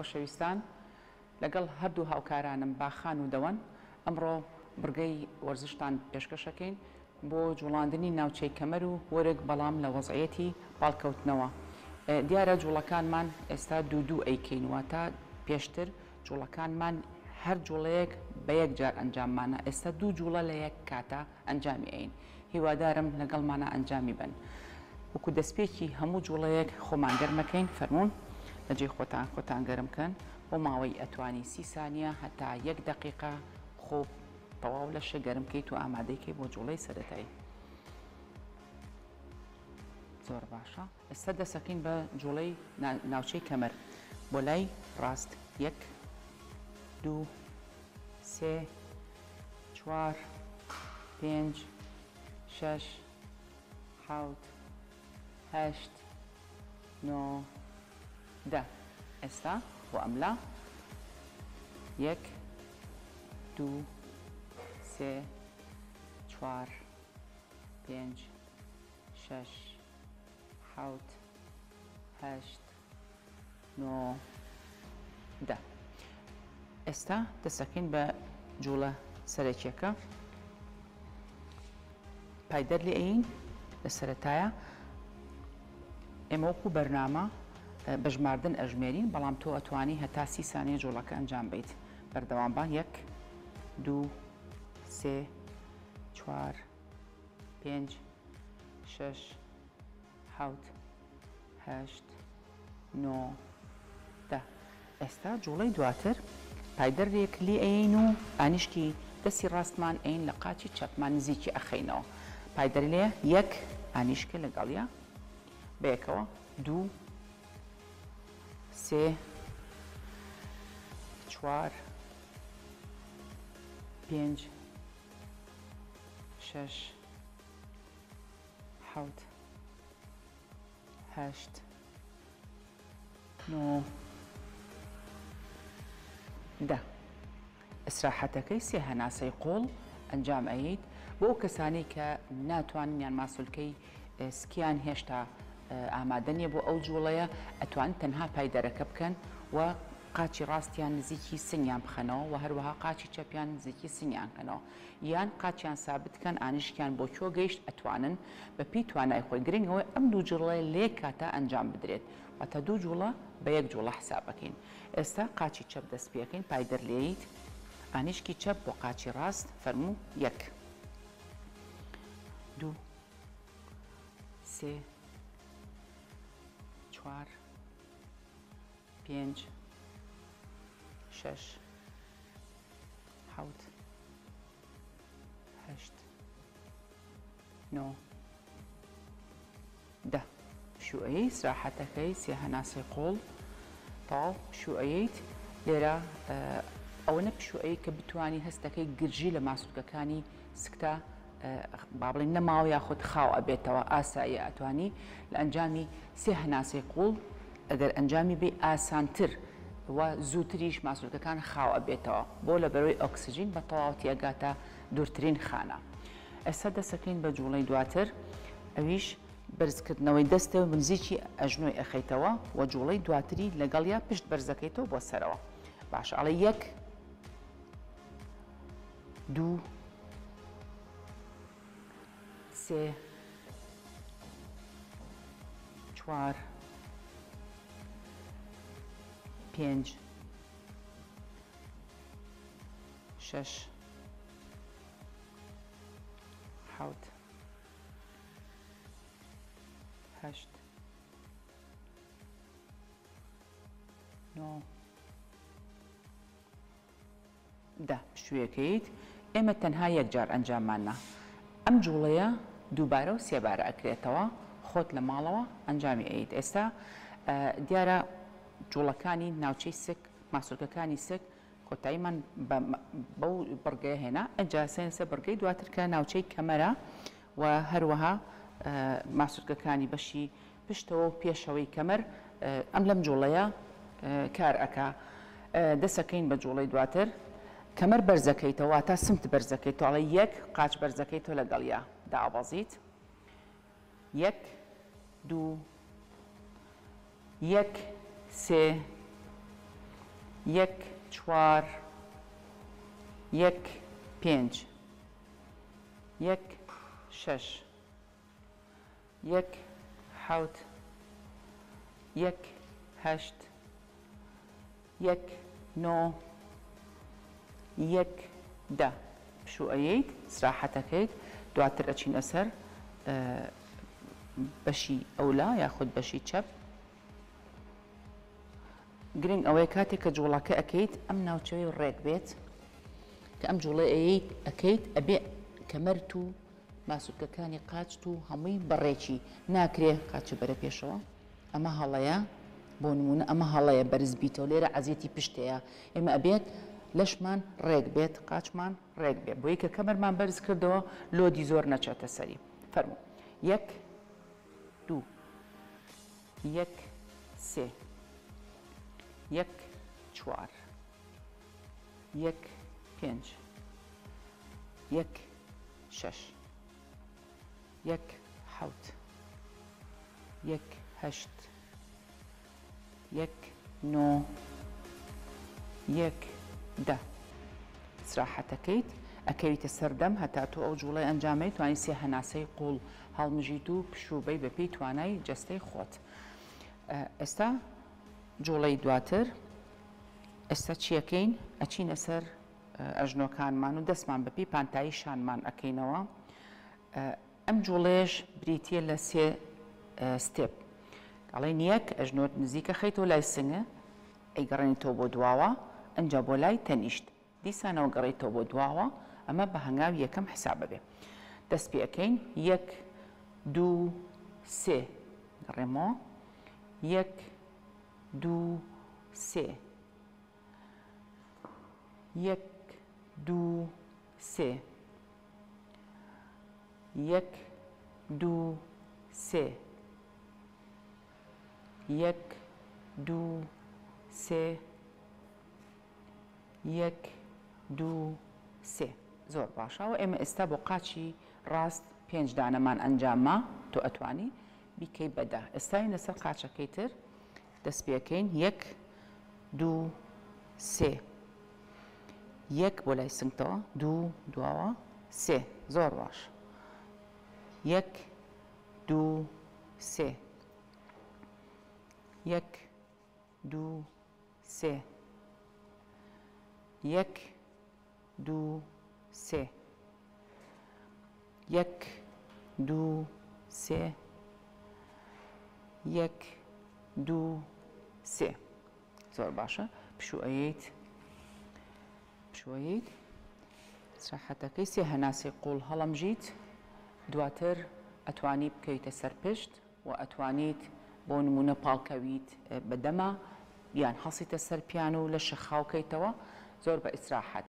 خۆشەویستان لەگەڵ هەردوو هاوکارانم باخان و دەوەن ئەمڕۆ بڕگەی وەرزشتان پێشکەشەکەین بۆ جوڵاندنی ناوچەی کەمەر و وەرگ بەڵام لە وەزعەتی پاڵکەوتنەوە. دیارە جوڵەکانمان ئێستا دوو ئەیکەین واتە پێشتر جوڵەکانمان هەر جوڵەیەک بە یەک جار ئەنجاممانە، ئێستا دوو جوڵە لە یەک کاتە ئەنجامی ئەین. هیوادارم لەگەڵمانە ئەنجامی بن. وەکو دەستپێکی هەموو جوڵەیەک خۆمان گەرمەکەین فەرمونون لەجێ خۆتان گەرمکەن بۆ ماوەی ئەتوانی 30 سانیە هەتا 1 دقیقە خۆ تەواو لەشە گەرمکەیت و ئامادەیکەی بۆ جوڵەی سەرەتایی. زۆر باشە. ئێستا دەسەکەین بە جوڵەی ناوچەی کەمەر بۆ لای ڕاست 1 2 3 4 5 6 7 8 9 10. ئێستا بۆ ئەملا 1 2 3 4 5 6 7 8 9 10. ئێستا دەسەکەین بە جوڵە سەرەکیەکە پایدەر لێ ئەین لە سەرەتایە ئێمە وەکو بەرنامە بە ژماردن ئەژمێرین، بەڵام تۆ ئەتوانی هەتا 30 سانیە جوڵەکە ئەنجام بیت. بەردەوام بە 1 2 3 4 5 6 7 8 9 10. ئێستا جوڵەی دواتر پایدەرێک لێ ئەین و ئانیشکی دەستی ڕاستمان ئەین لە قاچی چەپمان نزیکی ئەخەینەوە. پایدەر لێ 1 ئانیشکە لەگەڵیە بەیەکەوە 2 3 4 5 6 7 8 9 10. ئیسراحەتەکەی سێ هەناسەی قۆڵ ئەنجام ئەیت بۆ کەسانی کە ناتوانن یان ماسوولکەی سکیان هێشتا ئامادە نیە بۆ ئەو جوڵەیە ئەتوان تەنها پایدەرەکە بکەن و قاچی ڕاستیان نزیکی سنگیان بخەنەوە و هەروەها قاچی چەپیان نزیکی سنگیان کەنەوە یان قاچیان سابتکەن ئانیشکیان بۆ کۆ گەیشت ئەتوانن بە پێی توانای خۆی گرنگەوەی ئەم دوو جوڵەیە لێ کاتە ئەنجام بدرێت واتە دوو جوڵە بە یەک جوڵە حسابەکەین. ئێستا قاچی چەپ دەست پێکەین پایدەر لێیت ئانیشکی چەپ بۆ قاچی ڕاست فەرموو 1 2 3 4 5 6 7 8 9 10. شوئەی سراحەتەکەی سێ هەناسەی قۆڵ تاڵ شوئەیت لێرە ئەوە نە پشوئەی کە بتوانی هەستەکەی گرژی لە ماسوولکەکانی سکتە با بڵێن نەماوە یاخود خاو ئەبێتەوە ئاسایی ئەتوانی لە ئەنجامی سێ هەناسەی قوڵ ئەگەر ئەنجامی بێ ئاسانتر و زووتریش ماسوولکەکان خاو ئەبێتەوە بۆ لە بەرەوەی ئۆکسسیژین بە تەواوەتی ئەگاتە دوورترین خانە. ئێستا دەسەکەین بە جوڵەی دواتر ئەویش بەرزکردنەوەی دەستە و نزیکی ئەژنۆی ئەخەیتەوە و جوڵەی دواتری لەگەڵیا پشت بەرزەکەیتەوە بۆ سەرەوە. باش ئەڵێ 1 2 3 4 5 6 7 8 9 10. شوێکەیت ئێمە تەنها یەک جار ئەنجاممانە. ئەم جوڵەیە دووبارە و سێبارە ئەکرێتەوە خۆت لە ماڵەوە ئەنجامی ئەیت. ئێستا دیارە جوڵەکانی ناوچەی سک ماسوولکەکانی سک کۆتاییمان بەو بڕگەیە هێنا ئەجاسێنسە بڕگەی دواتر کە ناوچەی کەمەرە و هەروەها ماسوولکەکانی بەشی پشتەوە و پێشەوەی کەمەر ئەم لەم جوڵەیە کار ئەکا. دەسەکەین بە جوڵەی دواتر کەمەر بەرزەکەیتەوە تا سمت بەرزەکەیتەوە ئەڵێ 1 قاچ بەرزەکەیتەوە لەگەڵیا دابەزیت 1 2 1 3 یەک چوار یەک پێنج یەک شەش یەک حەوت یەک هەشت یەک نۆ یەک دە پشووئەیەیت سراحەتەکەیت دواتر ئەچین ئەسەر بەشی ئەولا یاخود بەشی چەپ گرنگ ئەوەیە کاتێک کە جوڵەکە ئەەکەیت ئەم ناوچەوەی ڕێک بێت کە ئەم جوڵەیەیت ئەەکەیت ئەبێ کەمەرت و ماسوولکەکانی قاچت و هەمووی بەڕێکی ناکرێ قاچە بەرە پێشەوە ئەمە هەڵەیە بۆ نمونە ئەمە هەڵەیە بەرز بیتەوە لێرە عەزیەتی پشتەیە ئێمە ئەبێت لەشمان ڕێک بێت قاچمان ڕێک بێت بۆی کە کەمەرمان بەرز کردەوە لۆدی زۆر نەچێتە سەری فەرموو یەک دوو یەک سێ یەک چوار یەک پێنج یەک شەش یەک حەوت یەک هەشت یەک نۆ یەک دە سراحەتەکەیت ئەکەویتە سەردەم هەتا تۆ ئەو جوڵەی ئەنجامەی توانی سێ هەناسەی قوڵ هەڵمژیت و پشوبەی بەپێی توانای جەستەی خۆت ئێستا جوڵەی دواتر ئێستا چیەکەین ئەچینە سەر ئەژنۆکانمان و دەستمان بەپی پانتایی شانمان ئەەکەینەوە ئەم جوڵێش بریتە لە سێ ستێپ ئەڵێن یەک ئەژنۆت نزیکە خەیتەوە لای سنگە ئەیگەڕێنیتەوە بۆ دواوە ئەنجا بۆ لای تەنیشت دیسانەوە گەڕێیتەوە بۆ دواوە ئەمە بە هەنگاوی یەکەم حسابە بێ دەست پێ ئەەکەین یەک دوو سێ گەڕێمەوە یەک دوو سێ یەک دوو سێ یەک دوو سێ یەک دوو سێ یەک دوو سێ زۆر باشەوە ئێمە ئێستا بۆ قاچی ڕاست پێنج دانەمان ئەنجامە تۆ ئەتوانی بیکەی بەدە ئێستای لەسەر قاچەکەی تر دەست پێەکەین یەک دوو سێ یەک بۆ لای سنگتەوە دوو دواوە سێ زۆر باش یەک دوو سێ یەک دوو سێ یەک دوو سێ یەک دوو سێ یەک دوو سێ زۆر باشە پشوئەیەیت سراحەتەکەی سێ هەناسی قوڵ هەڵەمژیت دواتر ئەتوانی بکەیتە سەرپشت و ئەتوانیت بۆ نمونە پاڵکەویت بەدەما یان هەڵسیتە سەر پیان و لە شەخاوکەیتەوە زۆر بە ئیسراحەت